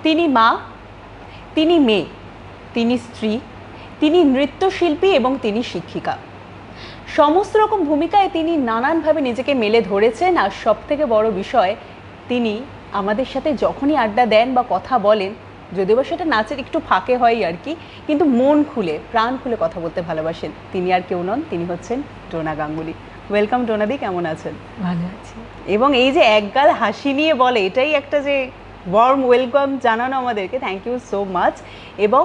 তিনি মা, তিনি মেয়ে, তিনি স্ত্রী, তিনি নৃত্যশিল্পী এবং তিনি শিক্ষিকা। সমস্ত রকম ভূমিকায় তিনি নানানভাবে নিজেকে মেলে ধরেছেন। আর সবথেকে বড় বিষয়, তিনি আমাদের সাথে যখনই আড্ডা দেন বা কথা বলেন, যদিও বা সেটা নাচের একটু ফাঁকে হয় আর কি, কিন্তু মন খুলে প্রাণ খুলে কথা বলতে ভালোবাসেন। তিনি আর কেউ নন, তিনি হচ্ছেন ডোনা গাঙ্গুলি। ওয়েলকাম ডোনাদি, কেমন আছেন? ভালো আছি। এবং এই যে একগাল হাসি নিয়ে বলে, এটাই একটা যে ওয়ার্ম ওয়েলকাম জানানো আমাদেরকে, থ্যাংক ইউ সো মাচ। এবং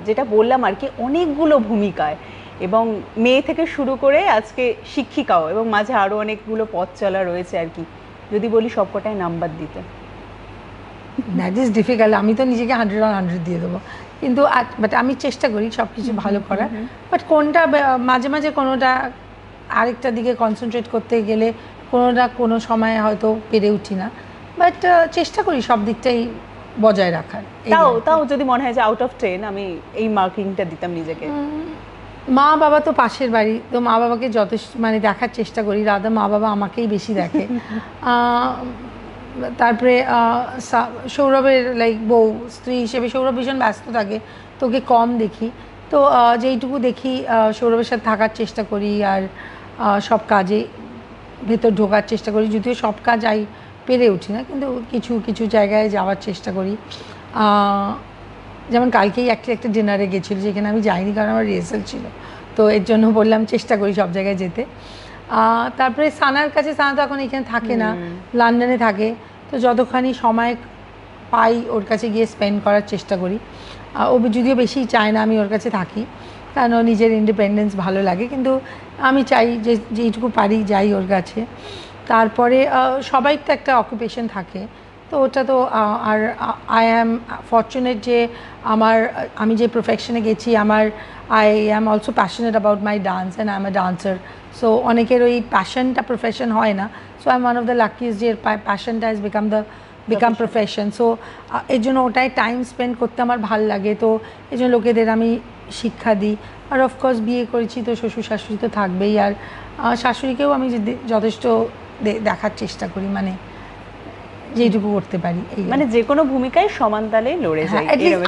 যেটা বললাম আর কি, অনেকগুলো ভূমিকায়, এবং মেয়ে থেকে শুরু করে আজকে শিক্ষিকাও, এবং মাঝে আরও অনেকগুলো পথ চলা রয়েছে আর কি। যদি বলি সবকটায় নাম্বার দিতে, দ্যাট ইজ ডিফিকাল্ট। আমি তো নিজেকে 100/100 দিয়ে দেবো, কিন্তু বাট আমি চেষ্টা করি সব কিছু ভালো করার। বাট কোনটা মাঝে মাঝে কোনোটা আরেকটা দিকে কনসেন্ট্রেট করতে গেলে কোনোটা কোনো সময় হয়তো পেরে উঠি না, বাট চেষ্টা করি সব দিকটাই বজায় রাখার। তাও যদি মনে হয় যে আউট অফ 10 আমি এই মার্কিংটা দিতাম নিজেকে। মা বাবা তো পাশের বাড়ি, তো মা বাবাকে যথেষ্ট মানে দেখার চেষ্টা করি, রাধা মা বাবা আমাকেই বেশি দেখে। তারপরে সৌরভের লাইক বউ স্ত্রী হিসেবে সৌরভ ভীষণ ব্যস্ত থাকে, তোকে কম দেখি, তো যেইটুকু দেখি সৌরভের সাথে থাকার চেষ্টা করি, আর সব কাজে ভেতর ঢোকার চেষ্টা করি। যদিও সব কাজ পেরে উঠি না, কিন্তু কিছু কিছু জায়গায় যাওয়ার চেষ্টা করি। যেমন কালকেই একটা ডিনারে গেছিলো, যেখানে আমি যাইনি কারণ আমার রিহার্সাল ছিল, তো এর জন্য বললাম চেষ্টা করি সব জায়গায় যেতে। তারপরে সানার কাছে, সানা তো এখন এখানে থাকে না, লন্ডনে থাকে, তো যতখানি সময় পাই ওর কাছে গিয়ে স্পেন্ড করার চেষ্টা করি। ও যদিও বেশি চায় না আমি ওর কাছে থাকি, কারণ নিজের ইন্ডিপেন্ডেন্স ভালো লাগে, কিন্তু আমি চাই যে যেইটুকু পারি যাই ওর কাছে। তারপরে সবাই তো একটা অকুপেশন থাকে, তো ওটা তো আর আই অ্যাম ফর্চুনেট যে আমি যে প্রফেশনে গেছি, I am also passionate about my dance and I am a dancer. So অনেকের ওই প্যাশনটা প্রফেশন হয় না, so I am one of the luckiest যে প্যাশনটা হ্যাজ বিকাম প্রফেশন। সো এর জন্য ওটাই টাইম স্পেন্ড করতে আমার ভাল লাগে, তো এই জন্য লোকেদের আমি শিক্ষা দিই। আর অফকোর্স বিয়ে করেছি, তো শ্বশুর শাশুড়ি তো থাকবেই, আর শাশুড়িকেও আমি যথেষ্ট দেখার চেষ্টা করি, মানে যেটুকু করতে পারি, মানে যে কোনো ভূমিকায় সমান তালে লড়ে যাই,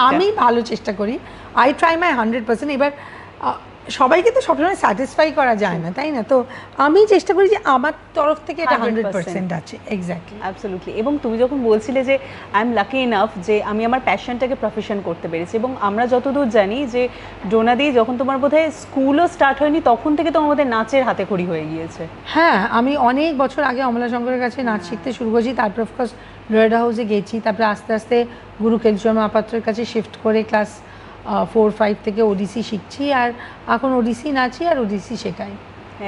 আমি ভালো চেষ্টা করি। I try my 100%। এবার সবাইকে তো সবসময় স্যাটিসফাই করা যায় না, তাই না? তো আমি চেষ্টা করি যে আমার তরফ থেকে এটা 100% আছে। Exactly, absolutely. এবং তুমি যখন বলছিলে যে আই এম লাকি ইনাফ যে আমি আমার প্যাশনটাকে প্রফেশন করতে পেরেছি, এবং আমরা যতদূর জানি যে ডোনাদি, যখন তোমার বোধহয় স্কুলও স্টার্ট হয়নি তখন থেকে তো আমাদের নাচের হাতে খড়ি হয়ে গিয়েছে। হ্যাঁ, আমি অনেক বছর আগে অমলা শঙ্করের কাছে নাচ শিখতে শুরু করেছি, তারপর অফকোর্স লোয়েডা হাউসে গেছি, তারপরে আস্তে আস্তে গুরু কেলচুয়া মহাপাত্রের কাছে শিফট করে ক্লাস 4-5 থেকে ওডিসি শিখছি, আর এখন ওডিসি নাচি আর ওডিসি শেখাই।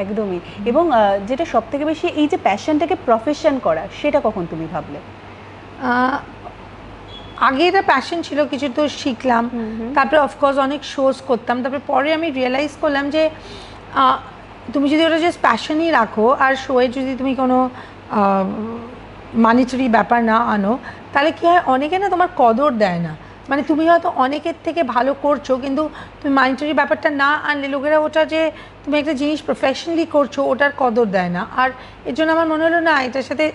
একদমই। এবং যেটা সব থেকে বেশি, এই যে প্যাশনটাকে প্রফেশন করা, সেটা কখন তুমি ভাবলে? আগে এটা প্যাশন ছিল, কিছু তো শিখলাম, তারপরে অফকোর্স অনেক শোজ করতাম, তারপরে পরে আমি রিয়েলাইজ করলাম যে তুমি যদি ওটা জাস্ট প্যাশনই রাখো আর শোয়ে যদি তুমি কোনো মানিটারি ব্যাপার না আনো, তাহলে কী হয়, অনেকে না তোমার কদর দেয় না। মানে তুমি হয়তো অনেকের থেকে ভালো করছো, কিন্তু তুমি মানিটারি ব্যাপারটা না আনলে লোকেরা ওটা যে তুমি একটা জিনিস প্রফেশনালি করছো ওটার কদর দেয় না। আর এর জন্য আমার মনে হলো না, এটার সাথে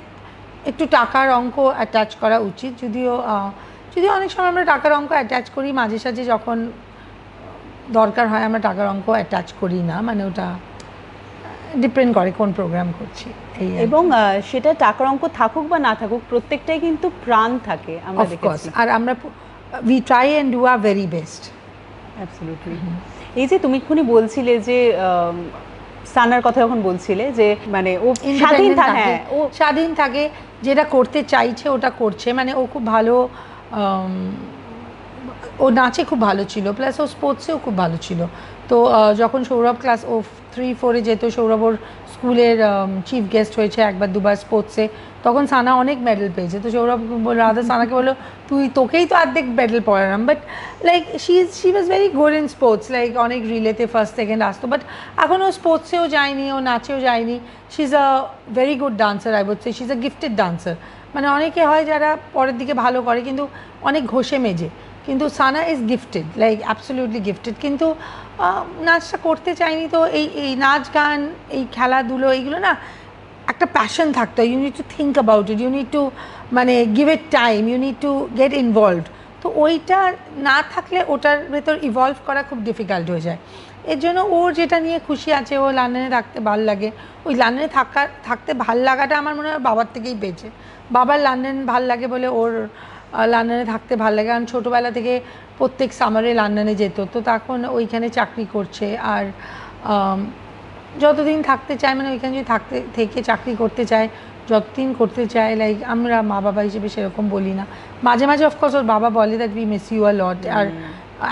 একটু টাকার অঙ্ক অ্যাটাচ করা উচিত। যদিও অনেক সময় আমরা টাকার অঙ্ক অ্যাটাচ করি, মাঝে সাঝে যখন দরকার হয় আমরা টাকার অঙ্ক অ্যাটাচ করি না, মানে ওটা ডিপেন্ড করে কোন প্রোগ্রাম করছি। এবং সেটা টাকার অঙ্ক থাকুক বা না থাকুক, প্রত্যেকটাই কিন্তু প্রাণ থাকে, আমরা দেখেছি। আর আমরা we try and do our very best. Absolutely. এই যে তুমি এক্ষুনি বলছিলে যে সানার কথা যখন বলছিলে যে মানে ও স্বাধীন থাকে, ও স্বাধীন থাকে, যেটা করতে চাইছে ওটা করছে, মানে ও খুব ভালো, ও নাচে খুব ভালো ছিল, প্লাস ও স্পোর্টসেও খুব ভালো ছিল। তো যখন সৌরভ ক্লাস 3-4-এ যেত, সৌরভ ওর স্কুলের চিফ গেস্ট হয়েছে একবার দুবার স্পোর্টসে, তখন সানা অনেক মেডেল পেয়েছে। তো সৌরভ রাধা সানাকে বললো, তোকেই তো অর্ধেক মেডেল পড়ালাম, but like she was very good in sports, like অনেক রিলেতে ফার্স্ট সেকেন্ড আসতো, বাট এখন ও স্পোর্টসেও যায়নি, ও নাচেও যায়নি। She is a very good dancer, I would say she is a gifted dancer. মানে অনেকে হয় যারা পরের দিকে ভালো করে কিন্তু অনেক ঘষে মেজে, কিন্তু Sana is gifted, like absolutely gifted. কিন্তু নাচটা করতে চাইনি। তো এই নাচ গান, এই খেলাধুলো, এইগুলো না একটা প্যাশন থাকতে হয়। You need to think about it, you need to মানে give it time, you need to get involved. তো ওইটা না থাকলে ওটার ভেতর ইভলভ করা খুব ডিফিকাল্ট হয়ে যায়। এর জন্য ওর যেটা নিয়ে খুশি আছে, ও লন্ডনে থাকতে ভাল লাগে, ওই লন্ডনে থাকতে ভাল লাগাটা আমার মনে হয় বাবার থেকেই পেয়েছে। বাবার লন্ডন ভাল লাগে বলে ওর লন্ডনে থাকতে ভাল লাগে, কারণ ছোটোবেলা থেকে প্রত্যেক সামারে লন্ডনে যেত, তো তখন ওইখানে চাকরি করছে। আর যতদিন থাকতে চায়, মানে ওইখানে যদি থেকে চাকরি করতে চায়, যতদিন করতে চায়, লাইক আমরা মা বাবা হিসেবে সেরকম বলি না। মাঝে মাঝে অফকোর্স ওর বাবা বলে that we miss you a lot, আর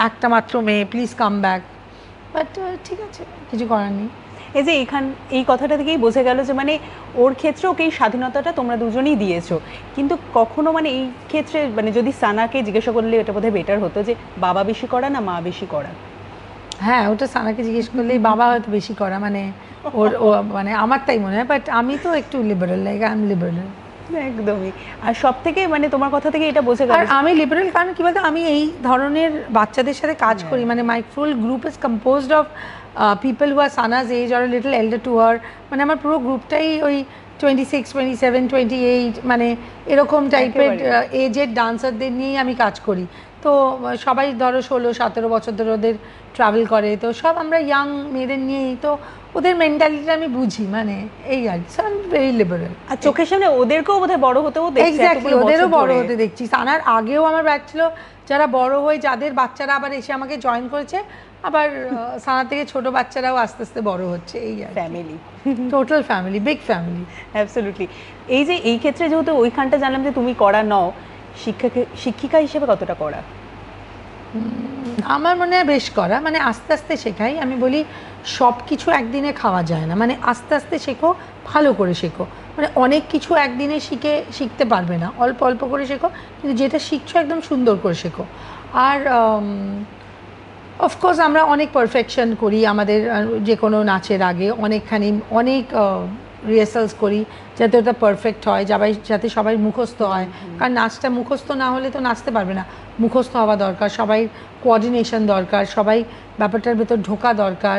একটা মাত্র মেয়ে, প্লিজ কাম ব্যাক, বাট ঠিক আছে, কিছু করার নেই। এই যে এই কথাটা থেকেই বোঝা গেল যে মানে ওর ক্ষেত্রে ওকে এই স্বাধীনতাটা তোমরা দুজনেই দিয়েছো, কিন্তু কখনো মানে এই ক্ষেত্রে মানে যদি সানাকে জিজ্ঞাসা করলে এটা বোধহয় বেটার হতো যে বাবা বেশি করা না মা বেশি করা? হ্যাঁ, ওটা সানাকে জিজ্ঞেস করলেই বাবা হয়তো বেশি করা, মানে ও মানে আমার তাই মনে হয়, বাট আমি তো একটু liberal, like I am liberal. একদমই। আর সব থেকে মানে তোমার কথা থেকে এটা বোঝা গেল। আর আমি লিবারেল কারণ কি বলতো, আমি এই ধরনের বাচ্চাদের সাথে কাজ করি, মানে my full group is composed of people who are same as age or little elder to her, মানে আমার পুরো গ্রুপটাই ওই 26, 27, 28 মানে এরকম টাইপের এজের ডান্সারদের নিয়েই আমি কাজ করি। তো সবাই ধরো 16-17 বছর ধরে ওদের ট্রাভেল করে, তো সব আমরা ইয়াং মেয়েদের নিয়েই, তো ওদের মেন্টালিটিটা আমি বুঝি, মানে এই আর কি, আই এম ভেরি লিবারেল। আর চোখের সামনে ওদেরকেও বোধহয় বড় হতেও দেখছি, এক্স্যাক্টলি, ওদেরও বড় হতে দেখছি। সানার আগেও আমার ব্যাচ ছিল যারা বড় হয়ে, যাদের বাচ্চারা আবার এসে আমাকে জয়েন করেছে, আবার সানা থেকে ছোট বাচ্চারাও আস্তে আস্তে বড় হচ্ছে, এই আর family, total family, big family. Absolutely. এই যে এই ক্ষেত্রে যেহেতু ওইখানটা জানলাম যে তুমি করা নও, শিক্ষিকা হিসেবে কতটা করা? আমার মনে হয় বেশ করা, মানে আস্তে আস্তে শেখাই। আমি বলি সব কিছু একদিনে খাওয়া যায় না, মানে আস্তে আস্তে শেখো, ভালো করে শেখো, মানে অনেক কিছু একদিনে শিখতে পারবে না, অল্প অল্প করে শেখো, কিন্তু যেটা শিখছো একদম সুন্দর করে শেখো। আর অফকোর্স আমরা অনেক পারফেকশন করি আমাদের যে কোনো নাচের আগে, অনেক রিহার্সালস করি যাতে ওটা পারফেক্ট হয়, যাতে সবাই মুখস্থ হয়, কারণ নাচটা মুখস্থ না হলে তো নাচতে পারবে না, মুখস্থ হওয়া দরকার, সবাই কোঅর্ডিনেশন দরকার, সবাই ব্যাপারটার ভেতর ঢোকা দরকার।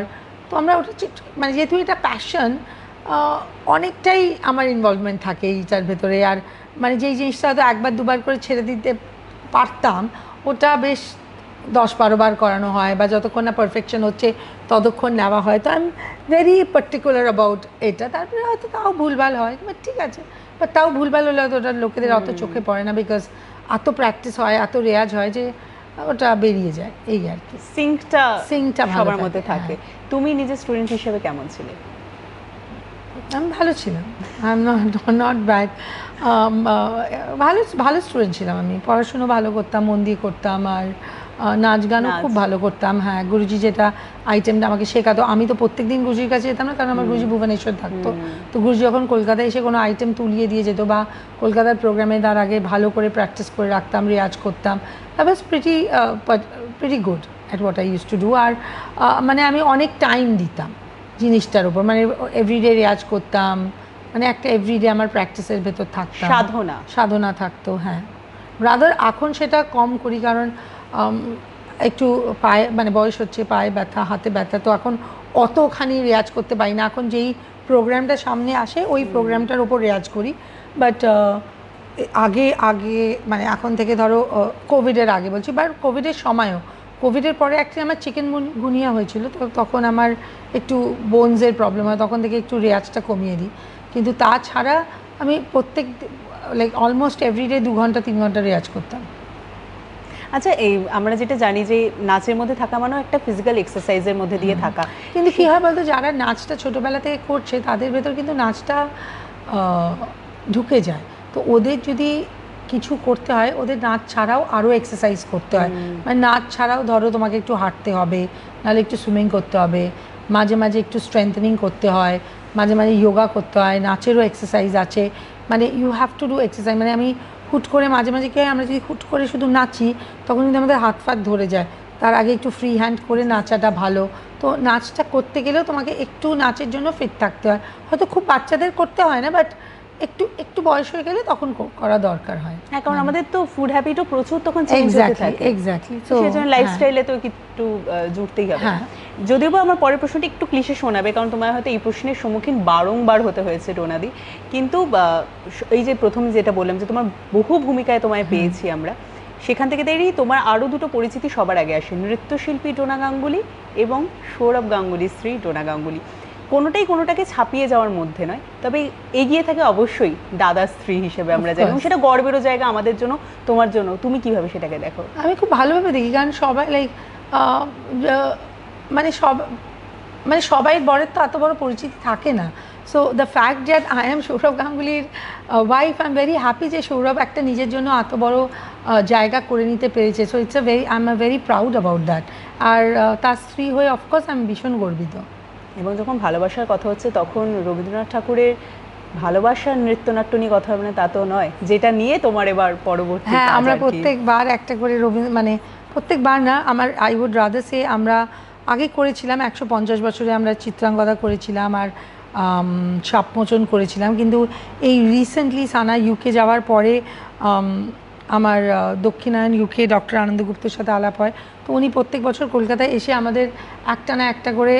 তো আমরা ওটা মানে যেহেতু এটা প্যাশন, অনেকটাই আমার ইনভলভমেন্ট থাকে এইটার ভেতরে। আর মানে যেই জিনিসটা হয়তো একবার দুবার করে ছেড়ে দিতে পারতাম, ওটা বেশ 10-12 বার করানো হয়, বা যতক্ষণ না পারফেকশন হচ্ছে ততক্ষণ নেওয়া হয়। তো I am very particular about এটা। তারপরে হয়তো তাও ভুলভাল হয়, বাট ঠিক আছে, বাট তাও ভুলভাল হলে হয়তো ওটা লোকেদের অত চোখে পড়ে না, বিকজ এত প্র্যাকটিস হয়, এত রেয়াজ হয় যে ওটা বেরিয়ে যায়, এই আর কি। সিঙ্কটা সবার ভালো মধ্যে থাকে। তুমি নিজে স্টুডেন্ট হিসেবে কেমন ছিলে? আমি ভালো ছিলাম, আই এম নট ব্যাড, ভালো স্টুডেন্ট ছিলাম। আমি পড়াশুনো ভালো করতাম, মন দিয়ে করতাম, আর নাচ গানও খুব ভালো করতাম। হ্যাঁ, গুরুজি যেটা আইটেমটা আমাকে শেখাতো, আমি তো প্রত্যেক দিন গুরুজির কাছে যেতাম না, কারণ আমার গুরুজি ভুবনেশ্বর থাকতো। তো গুরুজি যখন কলকাতায় এসে কোনো আইটেম তুলিয়ে দিয়ে যেত, বা কলকাতার প্রোগ্রামে তার আগে ভালো করে প্র্যাকটিস করে রাখতাম, রেয়াজ করতাম, that was pretty good at what I use to do. আর মানে আমি অনেক টাইম দিতাম জিনিসটার উপর, মানে এভরিডে রেয়াজ করতাম, মানে একটা এভরিডে আমার প্র্যাকটিসের ভেতর থাকতাম, সাধনা থাকতো। হ্যাঁ, রাদার এখন সেটা কম করি, কারণ একটু পায়ে মানে বয়স হচ্ছে, পায়ে ব্যথা, হাতে ব্যথা, তো এখন অতখানি রেয়াজ করতে পারি না। এখন যেই প্রোগ্রামটা সামনে আসে ওই প্রোগ্রামটার ওপর রেয়াজ করি, বাট আগে মানে এখন থেকে ধরো কোভিডের আগে বলছি, বা কোভিডের সময়ও, কোভিডের পরে অ্যাকচুয়ালি আমার চিকেন গুনিয়া হয়েছিল, তো তখন আমার একটু বোনসের প্রবলেম হয়, তখন থেকে একটু রেয়াজটা কমিয়ে দিই। কিন্তু তাছাড়া আমি প্রত্যেক লাইক অলমোস্ট এভরিডে 2 ঘন্টা 3 ঘন্টা রেয়াজ করতাম। আচ্ছা, এই আমরা যেটা জানি যে নাচের মধ্যে থাকা মানে একটা ফিজিক্যাল এক্সারসাইজের মধ্যে দিয়ে থাকা, কিন্তু কী হয় বলতো, যারা নাচটা ছোটোবেলা থেকে করছে তাদের ভেতর কিন্তু নাচটা ঢুকে যায়। তো ওদের যদি কিছু করতে হয়, ওদের নাচ ছাড়াও আরও এক্সারসাইজ করতে হয়, মানে নাচ ছাড়াও ধরো তোমাকে একটু হাঁটতে হবে, নাহলে একটু সুইমিং করতে হবে, মাঝে মাঝে একটু স্ট্রেংথেনিং করতে হয়, মাঝে মাঝে যোগা করতে হয়, নাচেরও এক্সারসাইজ আছে, মানে you have to do exercise. মানে আমি হুট করে মাঝে মাঝে কী হয়, আমরা যদি হুট করে শুধু নাচি তখন কিন্তু আমাদের হাত ফাত ধরে যায়, তার আগে একটু ফ্রি হ্যান্ড করে নাচাটা ভালো। তো নাচটা করতে গেলেও তোমাকে একটু নাচের জন্য ফিট থাকতে হয়, হয়তো খুব বাচ্চাদের করতে হয় না, বাট একটু বয়স হয়ে গেলে তখন করা দরকার হয়। হ্যাঁ, কারণ আমাদের তো ফুড হ্যাবিটও প্রচুর তখন চেঞ্জ হতে থাকে। এক্স্যাক্টলি, তো সেজন্য লাইফস্টাইলে তো একটু জুড়তেই হবে। যদিও বা আমার পরের প্রশ্নটি একটু ক্লিশে শোনাবে, কারণ তোমার হয়তো এই প্রশ্নের সম্মুখীন বারংবার হতে হয়েছে ডোনাদি, কিন্তু এই যে প্রথম যেটা বললাম যে তোমার বহু ভূমিকায় তোমায় পেয়েছি আমরা, সেখান থেকে দাঁড়িয়ে তোমার আরও দুটো পরিচিতি সবার আগে আসে, নৃত্যশিল্পী ডোনা গাঙ্গুলি এবং সৌরভ গাঙ্গুলির স্ত্রী ডোনা গাঙ্গুলি। কোনোটাই কোনোটাকে ছাপিয়ে যাওয়ার মধ্যে নয়, তবে এগিয়ে থাকে অবশ্যই দাদার স্ত্রী হিসেবে আমরা জানি, এবং সেটা গর্বেরও জায়গা আমাদের জন্য, তোমার জন্য। তুমি কিভাবে সেটাকে দেখো? আমি খুব ভালোভাবে দেখি, কারণ সবাই লাইক মানে মানে সবাই বরের তো এত বড় পরিচিতি থাকে না। So the fact that I am Sourav গাঙ্গুলির wife, I am very happy যে সৌরভ একটা নিজের জন্য এত বড় জায়গা করে নিতে পেরেছে। So it's I am very proud about that. আর তার স্ত্রী হয়ে অফকোর্স আমি ভীষণ গর্বিত। এবং যখন ভালোবাসার কথা হচ্ছে তখন রবীন্দ্রনাথ ঠাকুরের ভালোবাসার নৃত্যনাট্য নিয়ে কথা হবে না তা তো নয়, যেটা নিয়ে তোমার এবার পরবর্তী। হ্যাঁ, আমরা প্রত্যেকবার একটা করে মানে প্রত্যেকবার না, আমার আই উড রাদার সে আমরা আগে করেছিলাম 150 বছরে আমরা চিত্রাঙ্গদা করেছিলাম আর সাপমোচন করেছিলাম, কিন্তু এই রিসেন্টলি সানা ইউকে যাওয়ার পরে আমার দক্ষিণায়ন ইউকে ডক্টর আনন্দ গুপ্তের সাথে আলাপ হয়। তো উনি প্রত্যেক বছর কলকাতায় এসে আমাদের একটা না একটা করে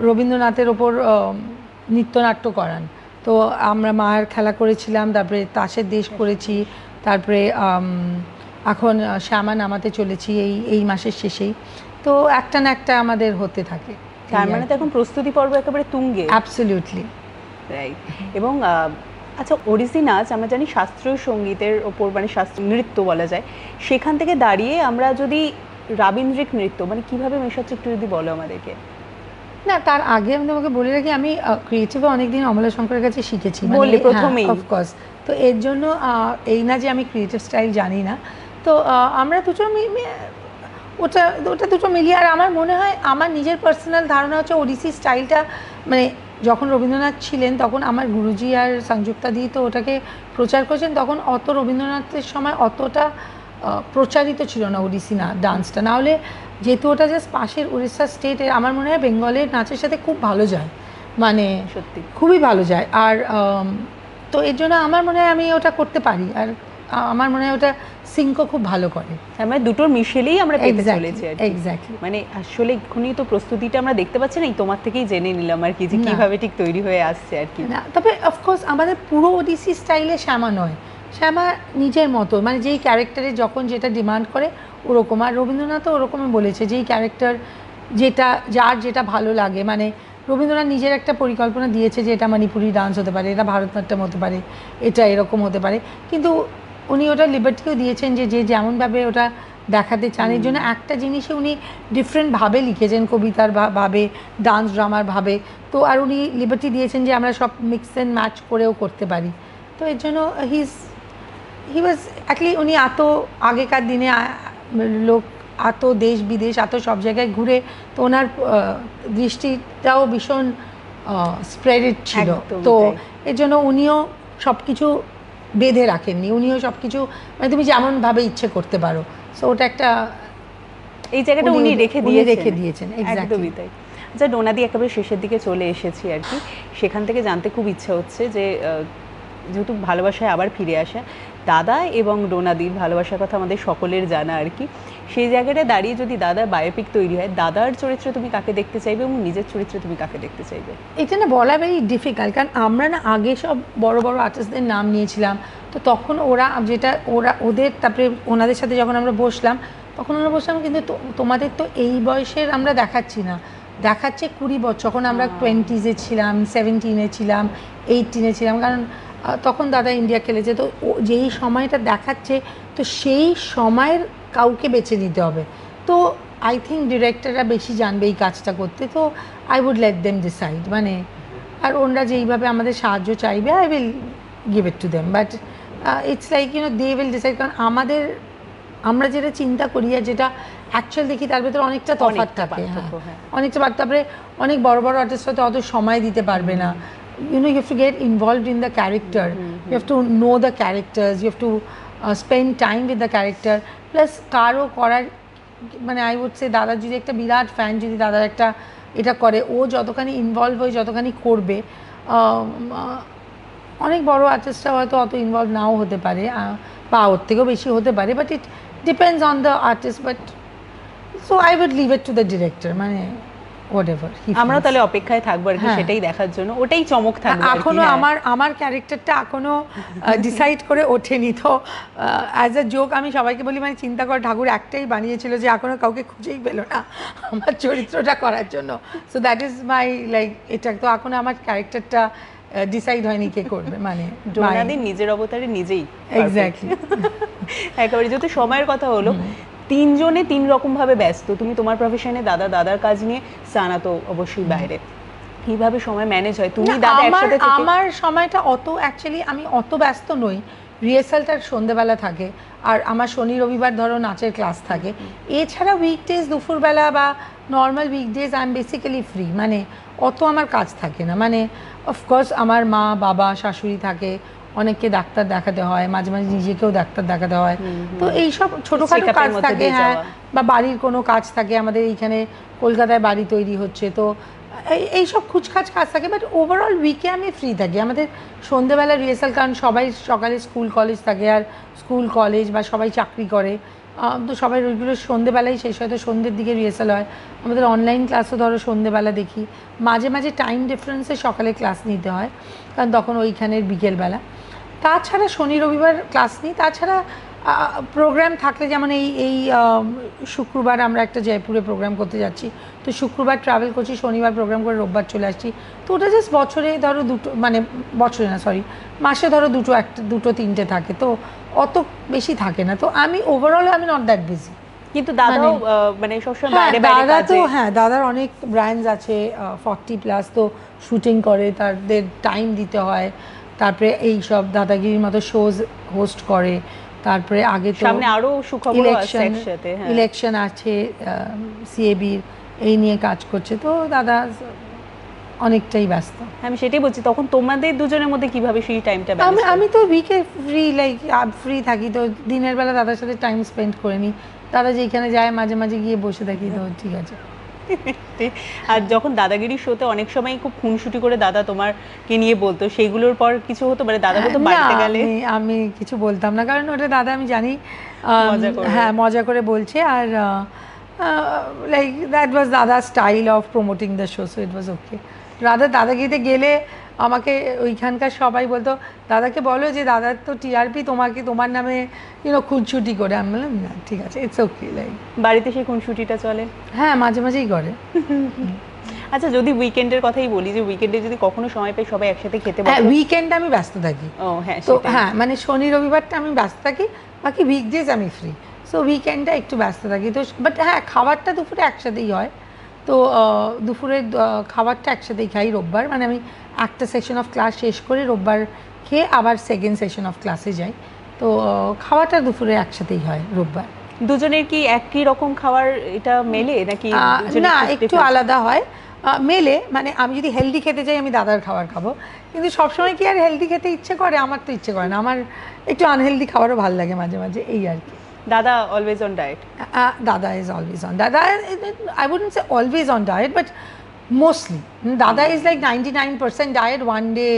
রবীন্দ্রনাথের ওপর নৃত্যনাট্য করান। তো আমরা মায়ের খেলা করেছিলাম, তারপরে তাসের দেশ করেছি, তারপরে এখন শ্যামা নামাতে চলেছি এই মাসের শেষেই। তো একটা না একটা আমাদের হতে থাকে। তার মানে তো এখন প্রস্তুতি পর্ব একেবারে তুঙ্গে। Absolutely right. এবং আচ্ছা, ওড়িশি নাচ আমরা জানি শাস্ত্রীয় সঙ্গীতের ওপর, মানে শাস্ত্রীয় নৃত্য বলা যায়, সেখান থেকে দাঁড়িয়ে আমরা যদি রাবীন্দ্রিক নৃত্য মানে কিভাবে মেশাচ্ছে একটু যদি বলো আমাদেরকে। না, তার আগে আমি তোমাকে বলে রাখি, আমি ক্রিয়েটিভে অনেকদিন অমলা শঙ্করের কাছে শিখেছি, বললে প্রথমেই। অফকোর্স। তো এর জন্য এই না যে আমি ক্রিয়েটিভ স্টাইল জানি না, তো আমরা দুটো ওটা দুটো মিলিয়ে। আর আমার মনে হয়, আমার নিজের পার্সোনাল ধারণা হচ্ছে ওড়িশি স্টাইলটা, মানে যখন রবীন্দ্রনাথ ছিলেন তখন আমার গুরুজি আর সংযুক্তা দি তো ওটাকে প্রচার করেছেন, তখন অত রবীন্দ্রনাথের সময় অতটা প্রচারিত ছিল না ওড়িশি ডান্সটা। নাহলে যেহেতু ওটা জাস্ট পাশের উড়িষ্যা স্টেটের, আমার মনে হয় বেঙ্গলের নাচের সাথে খুব ভালো যায়, মানে সত্যি খুবই ভালো যায়। আর তো এর জন্য আমার মনে হয় আমি ওটা করতে পারি, আর আমার মনে হয় ওটা সিঙ্কও খুব ভালো করে। মানে দুটোর মিশেলেই আমরা পেতে চলেছি আর কি। এক্স্যাক্টলি। মানে আসলে এক্ষুনি তো প্রস্তুতিটা আমরা দেখতে পাচ্ছি না, তোমার থেকেই জেনে নিলাম আর কি, যে কিভাবে ঠিক তৈরি হয়ে আসছে আর কি। না, তবে অফকোর্স আমাদের পুরো ওডিসি স্টাইলে শ্যামা নয়, শ্যামা নিজের মতো, মানে যেই ক্যারেক্টারে যখন যেটা ডিমান্ড করে ওরকম। আর রবীন্দ্রনাথও ওরকমই বলেছে, যেই ক্যারেক্টার যার যেটা ভালো লাগে। মানে রবীন্দ্রনাথ নিজের একটা পরিকল্পনা দিয়েছে যে এটা মণিপুরি ডান্স হতে পারে, এটা ভারতনাট্যম হতে পারে, এটা এরকম হতে পারে, কিন্তু উনি ওটা লিবার্টিও দিয়েছেন যে যেমনভাবে ওটা দেখাতে চান। এর জন্য একটা জিনিসে উনি ডিফারেন্টভাবে লিখেছেন, কবিতার ভাবে, ডান্স ড্রামার ভাবে। তো আর উনি লিবার্টি দিয়েছেন যে আমরা সব মিক্স অ্যান্ড ম্যাচ করেও করতে পারি। তো এর জন্য হি ওয়াজ অ্যাকচুয়ালি, উনি এত আগেকার দিনে লোক এত দেশ বিদেশ এত সব জায়গায় ঘুরে, তো ওনার দৃষ্টিটাও ভীষণ স্প্রেডেড ছিল। তো এর জন্য উনিও সব কিছু বেঁধে রাখেননি, উনিও সব কিছু মানে তুমি যেমনভাবে ইচ্ছে করতে পারো। সো ওটা একটা এই জায়গাটা উনি রেখে দিয়েছেন। একদমই তাই। আচ্ছা ডোনাদি, একেবারে শেষের দিকে চলে এসেছি আর কি, সেখান থেকে জানতে খুব ইচ্ছা হচ্ছে যে যেহেতু ভালোবাসায় আবার ফিরে আসা, দাদা এবং ডোনাদির ভালোবাসার কথা আমাদের সকলের জানা আর কি, সেই জায়গাটা দাঁড়িয়ে যদি দাদার বায়োপিক তৈরি হয়, দাদার চরিত্রে তুমি কাকে দেখতে চাইবে এবং নিজের চরিত্রে তুমি কাকে দেখতে চাইবে? এটা না বলা ভেরি ডিফিকাল্ট, কারণ আমরা না আগে সব বড় বড় আর্টিস্টদের নাম নিয়েছিলাম, তো তখন ওদের তারপরে ওনাদের সাথে যখন আমরা বসলাম, তখন আমরা বসলাম কিন্তু তোমাদের তো এই বয়সের আমরা দেখাচ্ছি না, দেখাচ্ছে 20 বছর, যখন আমরা 20s ছিলাম, 17 ছিলাম, 18 ছিলাম, কারণ তখন দাদা ইন্ডিয়া খেলেছে। তো যেই সময়টা দেখাচ্ছে, তো সেই সময়ের কাউকে বেছে নিতে হবে। তো আই থিঙ্ক ডিরেক্টররা বেশি জানবে এই কাজটা করতে, তো I would let them decide. মানে আর ওনারা যেইভাবে আমাদের সাহায্য চাইবে, I will give it to them, but it's like they will decide. কারণ আমরা যেটা চিন্তা করি আর যেটা অ্যাকচুয়াল দেখি তার ভেতরে অনেকটা তফাৎ থাকে। অনেকটা, তারপরে অনেক বড় বড় আর্টিস্ট হয়তো অত সময় দিতে পারবে না। You have to get involved in the character. You have to know the characters. You have to spend time with the character. Plus কারো করার মানে আই উড সে দাদার যদি একটা বিরাট ফ্যান যদি দাদার একটা এটা করে, ও যতখানি ইনভলভ হয়ে যতখানি করবে, অনেক বড় আর্টিস্টরা হয়তো অত ইনভলভ নাও হতে পারে বা ওর থেকেও বেশি হতে পারে, but it depends on the artist. But so I would leave it to the director. মানে হোয়াটএভার আমরা তাহলে অপেক্ষায় থাকবো আর কি সেটাই দেখার জন্য, ওটাই চমক থাকবে। এখনো আমার ক্যারেক্টারটা এখনো ডিসাইড করে ওঠেনি, তো অ্যাজ আ জোক আমি সবাইকে বলি মানে চিন্তা কর ঠাকুর একটাই বানিয়েছিল যে এখনো কাউকে খুঁজেই পেলো না আমার চরিত্রটা করার জন্য। So that is my like এটা, তো এখনো আমার ক্যারেক্টারটা ডিসাইড হয়নি কে করবে, মানে ডোনাদি নিজের অবতারে নিজেই এক্স্যাক্টলি। একেবারে যেহেতু সময়ের কথা হলো, তিনজনে তিন রকম ভাবে ব্যস্ত, তুমি তোমার প্রফেশনে, দাদার কাজ নিয়ে, সানা তো অবশ্যই বাইরে, কিভাবে সময় ম্যানেজ হয় তুমি দাদা একসাথে থেকে? আমার সময়টা অত অ্যাকচুয়ালি আমি অত ব্যস্ত নই, রিহার্সালটা সন্ধ্যেবেলা থাকে আর আমার শনি রবিবার ধরো নাচের ক্লাস থাকে, এছাড়া উইকডেজ দুপুরবেলা বা normal weekdays I am basically free, মানে অত আমার কাজ থাকে না। মানে অফকোর্স আমার মা বাবা শাশুড়ি থাকে, অনেককে ডাক্তার দেখাতে হয়, মাঝে মাঝে নিজেকেও ডাক্তার দেখাতে হয়, তো এইসব ছোটোখাটো কাজ থাকে। হ্যাঁ, বা বাড়ির কোনো কাজ থাকে, আমাদের এইখানে কলকাতায় বাড়ি তৈরি হচ্ছে, তো এইসব খুচখাচ কাজ থাকে, বাট ওভারঅল উইকে আমি ফ্রি থাকি। আমাদের সন্ধ্যেবেলা রিহার্সাল, কারণ সবাই সকালে স্কুল কলেজ থাকে, আর স্কুল কলেজ বা সবাই চাকরি করে, তো সবাই ওইগুলো সন্ধ্যেবেলায় শেষ হয়, তো সন্ধ্যের দিকে রিহার্সাল হয়। আমাদের অনলাইন ক্লাসও ধরো সন্ধ্যেবেলা দেখি, মাঝে মাঝে টাইম ডিফারেন্সে সকালে ক্লাস নিতে হয়, কারণ তখন ওইখানের বিকেলবেলা। তাছাড়া শনি রবিবার ক্লাস নিই, তাছাড়া প্রোগ্রাম থাকলে, যেমন এই শুক্রবার আমরা একটা জয়পুরে প্রোগ্রাম করতে যাচ্ছি, তো শুক্রবার ট্রাভেল করছি, শনিবার প্রোগ্রাম করে রোববার চলে আসছি, তো ওটা জাস্ট বছরে ধরো দুটো, মানে বছরে না সরি মাসে ধরো দুটো তিনটে থাকে, তো অত বেশি থাকে না। তো আমি ওভারঅল আমি নট দ্যাট বিজি। কিন্তু দাদাও মানে সবসময় বাইরে বাইরে দাদা তো কাজে। হ্যাঁ, দাদার অনেক ব্র্যান্ডস আছে, 40+, তো শুটিং করে, তাদের টাইম দিতে হয়, তারপরে এই সব দাদাগিরির মতো শোজ হোস্ট করে, তারপরে আগে তো সামনে আরো সুখবর আছে একসাথে, হ্যাঁ ইলেকশন আছে, সিএবির এই নিয়ে কাজ করছে, তো দাদা অনেকটাই ব্যস্ত। আমি সেটাই বলছি, তখন তোমাদের দুজনের মধ্যে কিভাবে সেই টাইমটা ব্যালেন্স? আমি তো উইকে ফ্রি, লাইক ফ্রি থাকি, তো দিনের বেলা দাদার সাথে টাইম স্পেন্ড করে নিই, দাদা যেখানে যায় মাঝে মাঝে গিয়ে বসে থাকি, তো ঠিক আছে। আর যখন দাদাগিরি শোতে অনেক সময় খুব খুনসুটি করে দাদা তোমারকে নিয়ে বলতো, সেইগুলোর পর কিছু হতো, মানে দাদা বলতো বাড়িতে গেলে? আমি কিছু বলতাম না, কারণ ওটা দাদা আমি জানি হ্যাঁ মজা করে বলছে, আর like that was Dada style of promoting the show, so it was okay. দাদাগিরিতে গেলে আমাকে ওইখানকার সবাই বলতো, দাদাকে বলো যে দাদার তো টিআরপি, তোমার নামে খুনসুটি করে। আমি বললাম না ঠিক আছে, ইটস ওকে। লাইক বাড়িতে সেই খুনসুটিটা চলে? হ্যাঁ, মাঝে মাঝেই করে। আচ্ছা, যদি উইকেন্ডের কথাই বলি, যে উইকেন্ডে যদি কখনো সময় পাই সবাই একসাথে খেতে বসে? হ্যাঁ, উইকেন্ডে আমি ব্যস্ত থাকি। ও হ্যাঁ, তো হ্যাঁ, মানে শনি রবিবারটা আমি ব্যস্ত থাকি, বাকি উইকডেজ আমি ফ্রি, সো উইকেন্ডটা একটু ব্যস্ত থাকি। তো বাট হ্যাঁ, খাবারটা দুপুরে একসাথেই হয়, তো দুপুরের খাবারটা একসাথেই খাই রোববার, মানে আমি একটা সেশন অফ ক্লাস শেষ করে রোববার খেয়ে আবার সেকেন্ড সেশন অফ ক্লাসে যাই, তো খাবারটা দুপুরে একসাথেই হয় রোববার। দুজনের কি একই রকম খাবার এটা মেলে নাকি? না, একটু আলাদা হয়, মেলে, মানে আমি যদি হেলদি খেতে চাই আমি দাদার খাবার খাবো, কিন্তু সবসময় কি আর হেলদি খেতে ইচ্ছে করে? আমার তো ইচ্ছে করে না, আমার একটু আনহেলদি খাবারও ভালো লাগে মাঝে মাঝে, এই আর কি। দাদা always on diet? Dada is always on. Dada, I wouldn't say always on diet, but mostly. Dada is like 99% diet, one day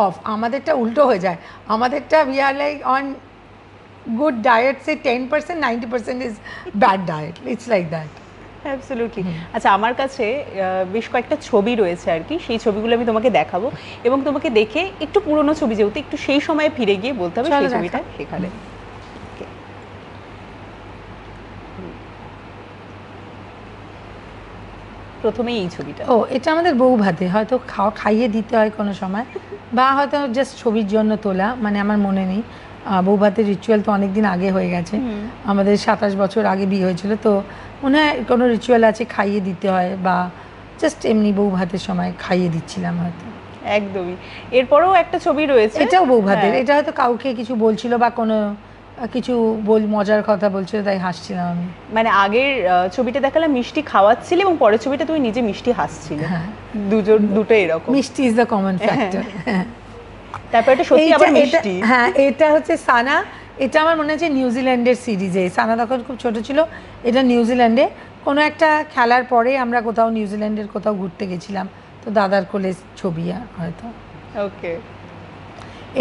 off. আমাদেরটা উল্টো হয়ে যায়, আমাদেরটা we are like on good diet, say 10%, 90% is bad diet. It's like that. Absolutely. আচ্ছা, আমার কাছে বেশ কয়েকটা ছবি রয়েছে আর কি, সেই ছবিগুলো আমি তোমাকে দেখাবো, এবং তোমাকে দেখে একটু পুরনো ছবি, যেহেতু একটু সেই সময়ে ফিরে গিয়ে বলতে হবে সেই ছবিটা সেখানে। প্রথমেই এই ছবিটা। ও, এটা আমাদের বউ ভাতে, হয়তো খাইয়ে দিতে হয় কোনো সময়, বা হয়তো জাস্ট ছবির জন্য তোলা, মানে আমার মনে নেই। বউ ভাতের রিচুয়াল তো অনেকদিন আগে হয়ে গেছে, আমাদের 27 বছর আগে বিয়ে হয়েছিল, তো মনে হয় কোনো রিচুয়াল আছে খাইয়ে দিতে হয়, বা জাস্ট এমনি বউ ভাতের সময় খাইয়ে দিচ্ছিলাম হয়তো। একদমই। এরপরেও একটা ছবি রয়েছে, এটাও বউ ভাতের, এটা হয়তো কাউকে কিছু বলছিল বা কোনো কিছু মজার কথা বলছিল, তাই হাসছিলাম আমি। মানে আগের ছবিটা দেখালাম মিষ্টি খাওয়াচ্ছিল, এবং পরের ছবিটা তুমি নিজে মিষ্টি হাসছিলে, দুটো এরকম। মিষ্টি ইজ দ্য কমন ফ্যাক্টর। তারপর এটা সত্যি আবার মিষ্টি। হ্যাঁ, এটা হচ্ছে সানা, এটা আমার মনে হচ্ছে নিউজিল্যান্ডের সিরিজে, সানা তখন খুব ছোট ছিল, এটা নিউজিল্যান্ডে কোনো একটা খেলার পরে আমরা কোথাও নিউজিল্যান্ডের কোথাও ঘুরতে গেছিলাম, তো দাদার কোলে ছবি হয়তো। ওকে।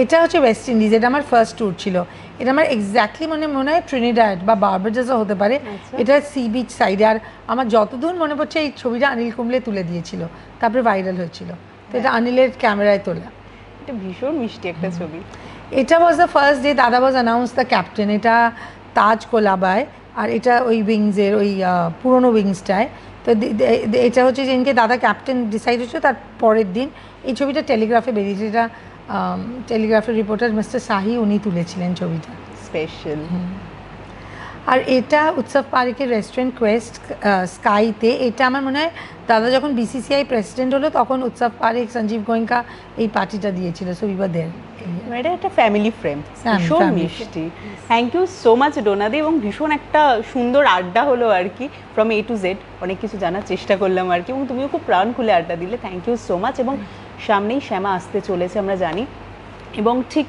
এটা হচ্ছে ওয়েস্ট ইন্ডিজ, এটা আমার ফার্স্ট ট্যুর ছিল। এটা আমার এক্স্যাক্টলি মনে হয় ট্রিনিডাড বা বার্বাডোসও হতে পারে। এটা সি বিচ সাইডে। আর আমার যতদূর মনে পড়ছে এই ছবিটা অনিল কুম্বলে তুলে দিয়েছিল, তারপরে ভাইরাল হয়েছিল। তো এটা অনিলের ক্যামেরায় তোলা। এটা ভীষণ মিষ্টি একটা ছবি। এটা ওয়াজ দ্য ফার্স্ট ডে দাদা ওয়াজ অ্যানাউন্স দ্য ক্যাপ্টেন। এটা তাজ কোলাবায়, আর এটা ওই উইংসের ওই পুরোনো উইংসটায়। তো এটা হচ্ছে যেদিনকে দাদা ক্যাপ্টেন ডিসাইড হচ্ছে তার পরের দিন এই ছবিটা টেলিগ্রাফে বেরিয়েছে। এটা টেলিগ্রাফের রিপোর্টার মিস্টার শাহি উনি তুলেছিলেন ছবিটা। স্পেশাল। আর এটা উৎসব পার্কের রেস্টুরেন্ট কোয়েস্ট স্কাইতে। এটা আমার মনে হয় দাদা যখন বিসিসিআই প্রেসিডেন্ট হলো তখন উৎসব পার্ক সঞ্জীব গোয়েঙ্কা এই পার্টিটা দিয়েছিল। সো উই ওয়ার দেয়ার। এটা একটা ফ্যামিলি ফ্রেম, ভীষণ মিষ্টি। থ্যাংক ইউ সো মাচ ডোনাদি, এবং ভীষণ একটা সুন্দর আড্ডা হলো আর কি, ফ্রম এ টু জেড অনেক কিছু জানার চেষ্টা করলাম আর কি, এবং তুমিও খুব প্রাণ খুলে আড্ডা দিলে। Thank you so much. এবং সামনেই শ্যামা আসতে চলেছে আমরা জানি, এবং ঠিক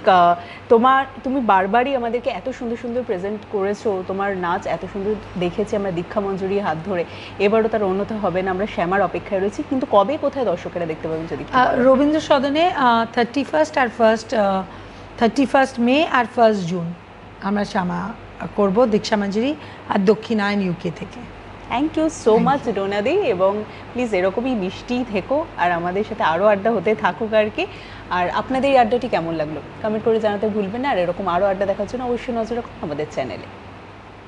তুমি বারবারই আমাদেরকে এত সুন্দর সুন্দর প্রেজেন্ট করেছো, তোমার নাচ এত সুন্দর দেখেছি আমরা দীক্ষা মঞ্জুরির হাত ধরে। এবারও তার অন্যথা হবে না, আমরা শ্যামার অপেক্ষায় রয়েছি। কিন্তু কবে কোথায় দর্শকেরা দেখতে পাবেন যদি? রবীন্দ্র সদনে 31st আর 31st মে আর 1st জুন আমরা শ্যামা করব দীক্ষা মঞ্জুরি আর দক্ষিণায়ন ইউকে থেকে। থ্যাংক ইউ সো মাচ ডোনাদি, এবং প্লিজ এরকমই মিষ্টি থেকো আর আমাদের সাথে আরও আড্ডা হতে থাকুক আর কি। আর আপনাদের এই আড্ডাটি কেমন লাগলো কমেন্ট করে জানাতে ভুলবেন না। আর এরকম আরও আড্ডা দেখার জন্য অবশ্যই নজর রাখুন আমাদের চ্যানেলে।